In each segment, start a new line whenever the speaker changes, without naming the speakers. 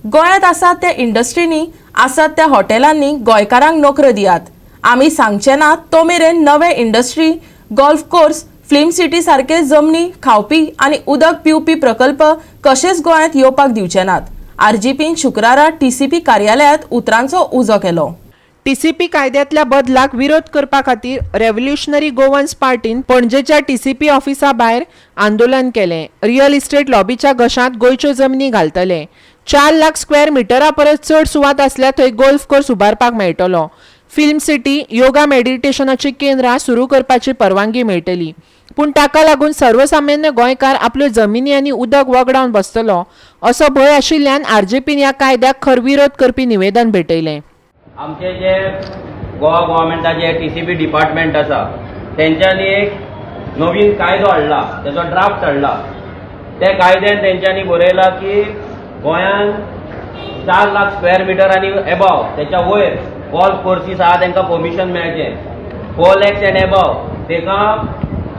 गोंयांत आसात त्या इंडस्ट्रीनी आसात त्या हॉटेलांनी गोंयकारांक नोकऱ्यो दियात। आमी सांगचे ना तो मेरेन नवे industry, golf course, film city सारखे जमनी, खावपी आनी उदक पिवपी प्रकल्प कशेच गोंयांत येवपाक दिवचे नात। आरजीपीन शुक्रारा टीसीपी कार्यालयांत उतरांचो उजो केलो।
टीसीपी कायद्यातल्या बदलाक विरोध करपा खातीर रेव्होल्युशनरी गोवन्स पार्टीन पणजेच्या टीसीपी ऑफिसा भायर आंदोलन केलें। रियल इस्टेट लॉबीच्या घशांत गोंयच्यो जमनी घालतले। 4 लाख स्क्वेअर मिटरा परस चड सुवात आसल्या थंय गोल्फ कोर्स उबारपाक मेळटलो। फिल्म सिटी, योगा मेडिटेशनाची केंद्रां सुरू करपाची परवानगी मेळटली। पूण ताका लागून सर्वसामान्य गोंयकार आपल्यो जमिनी आनी उदक वगडावन बसतलो असो भंय आशिल्ल्यान आरजेपीन ह्या कायद्याक खर विरोध करपी निवेदन भेटयलें।
आमचे जे गोवा गव्हर्मेंटाचे टीसीपी डिपार्टमेंट आसा तेंच्यांनी एक नवीन कायदो हाडला, तेचो ड्राफ्ट हाडला। त्या कायद्यान तेंच्यांनी बरयला की गोंयांत 4 लाख स्क्वेअर मिटर आनी एबाव तेच्या वयर गोल्फ कोर्सीस आहा तांकां परमिशन मेळचें। 4 लॅक्स एंड एबाव ताका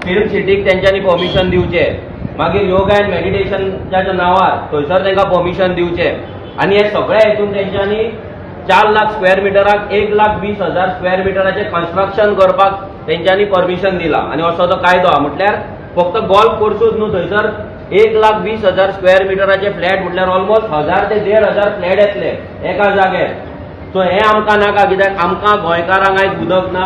फिल्म सिटीक तेंच्यांनी परमिशन दिवचें। मागीर योगा एंड मेडिटेशनाच्या नांवार थंयसर तांकां परमिशन दिवचें। आनी हे सगळ्या हितून तेंच्यांनी 4 लाख स्क्वेअर मिटराक 1,20,000 स्क्वेअर मिटराचें कन्स्ट्रक्शन करपाक तेंच्यांनी परमिशन दिलां। आनी असो तो कायदो आहा। म्हटल्यार फक्त गोल्फ कोर्सूच न्हू, थंयसर 1,20,000 स्क्वेअर मिटराचे फ्लॅट म्हटल्यार ऑलमोस्ट 1000 ते 1,500 फ्लॅट येतले एका जाग्यार। सो हे आमकां नाका, कित्याक आमकां गोंयकारांक आयज उदक ना,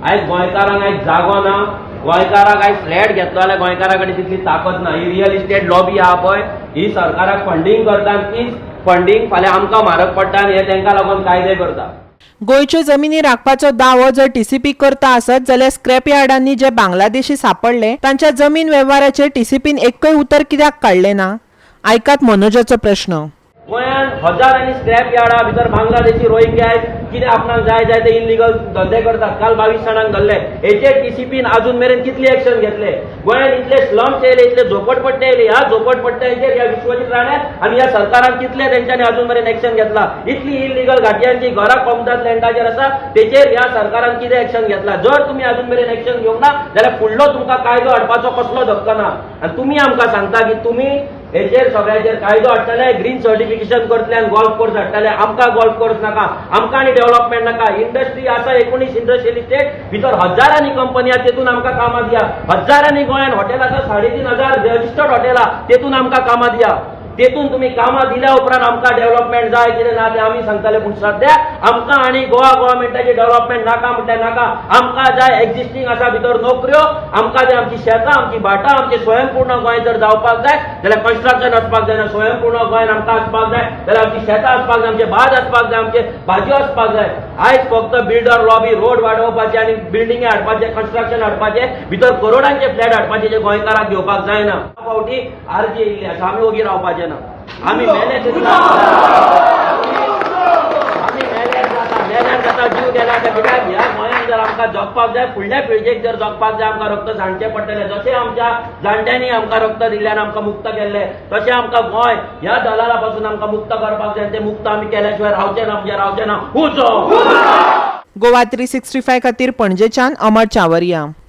आयज गोंयकारांक आयज जागो ना, गोंयकाराक आयज फ्लॅट घेतलो जाल्यार गोंयकारा कडेन तितली ताकद ना। ही रियल इस्टेट लॉबी आहा पळय, ही सरकाराक फंडींग करता, तीच फंडींग फाल्यां आमकां म्हारग पडटा आनी हे तांकां लागून कायदे करता।
गोंयच्यो जमिनी राखपाचो दावो जर टीसीपी करता आसत जाल्यार स्क्रॅप यार्डांनी जे बांगलादेशी सापडले तांच्या जमीन वेव्हाराचेर टीसीपीन एक्कय उतर कित्याक काडलें ना? आयकात मनोजाचो प्रश्न।
गोंयांत हजारांनी स्क्रॅप यार्डा भितर बांगलादेशी रोहिंग्या कितें आपणाक जाय जाय ते इलिगल धंदे करतात। काल 22 जाणांक धरले। हेचेर टीसीपीन अजून मेरेन कितली एक्शन घेतले? गोंयांत इतले स्लम्स येयले, इतले झोपडपट्टे येयले, ह्या झोपडपट्ट्यांचेर ह्या विश्वजीत राण्यात आनी ह्या सरकारान कितले तेंच्यांनी अजून मेरेन एक्शन घेतला? इतली इलिगल घाटयांची घरां कोमतात लँडाचेर आसा तेचेर ह्या सरकारान कितें एक्शन घेतला? जर तुमी अजून मेरेन एक्शन घेवंक ना जाल्यार फुडलो तुमकां कायदो हाडपाचो कसलो धक्को ना। आनी तुमी आमकां सांगता की तुमी हेचेर सगळ्याचेर कायदो हाडटले, ग्रीन सर्टिफिकेशन करतले आनी गोल्फ कोर्स हाडटले। आमकां गोल्फ कोर्स नाका, आमकां आनी डेव्हलपमेंट नाका। इंडस्ट्री आसा 19 इंडस्ट्रियल इस्टेट भितर हजारांनी कंपनी आहा, तेतून आमकां कामां दिया। हजारांनी गोंयांत हॉटेल आसा, 3,500 रजिस्टर्ड हॉटेल आहा, तेतून आमकां कामां दिया। तेतून तुम्ही कामां दिल्या उपरांत आमकां डेव्हलपमेंट जाय कितें ना तें आमी सांगताले। पूण सध्या आमकां आनी गोवा गव्हर्मेंटाची डेव्हलपमेंट नाका म्हटल्यार नाका। आमकां जाय एक्झिस्टींग आसा भितर नोकऱ्यो, आमकां जाय आमची शेतां, आमची भाटां, आमचें स्वयंपूर्ण गोंय जर जावपाक जाय जाल्यार कन्स्ट्रक्शन आसपाक जायना। स्वयंपूर्ण गोंयांत आमकां आसपाक जाय जाल्यार आमची शेतां आसपाक जाय, आमचे भात आसपाक जाय, आमचे भाजयो आसपाक जाय। आयज फक्त बिल्डर लॉबी रोड वाडोवपाचे आनी बिल्डिंगे हाडपाचे, कन्स्ट्रक्शन हाडपाचे, भितर करोडांचे फ्लॅट हाडपाचे जे गोंयकाराक घेवपाक जायना। फावटी आरजी येयल्ली आसा, आमी ओगी रावपाचे ना। आमी मेले जाता जीव गेला कित्याक ह्या गोंयांत जर आमकां जगपाक जाय, फुडल्या पिळगेक जर जगपाक जाय आमकां रक्त सांडचें पडटलें। जशें आमच्या जाणट्यांनी आमकां रक्त दिल्ल्यान आमकां मुक्त केल्लें, तशें आमकां गोंय ह्या दलाला पासून आमकां मुक्त करपाक जाय। तें मुक्त आमी केल्या शिवाय रावचें ना, म्हणजे रावचें ना। हुजो!
गोवा 365 खातीर पणजेच्यान अमर चावरिया।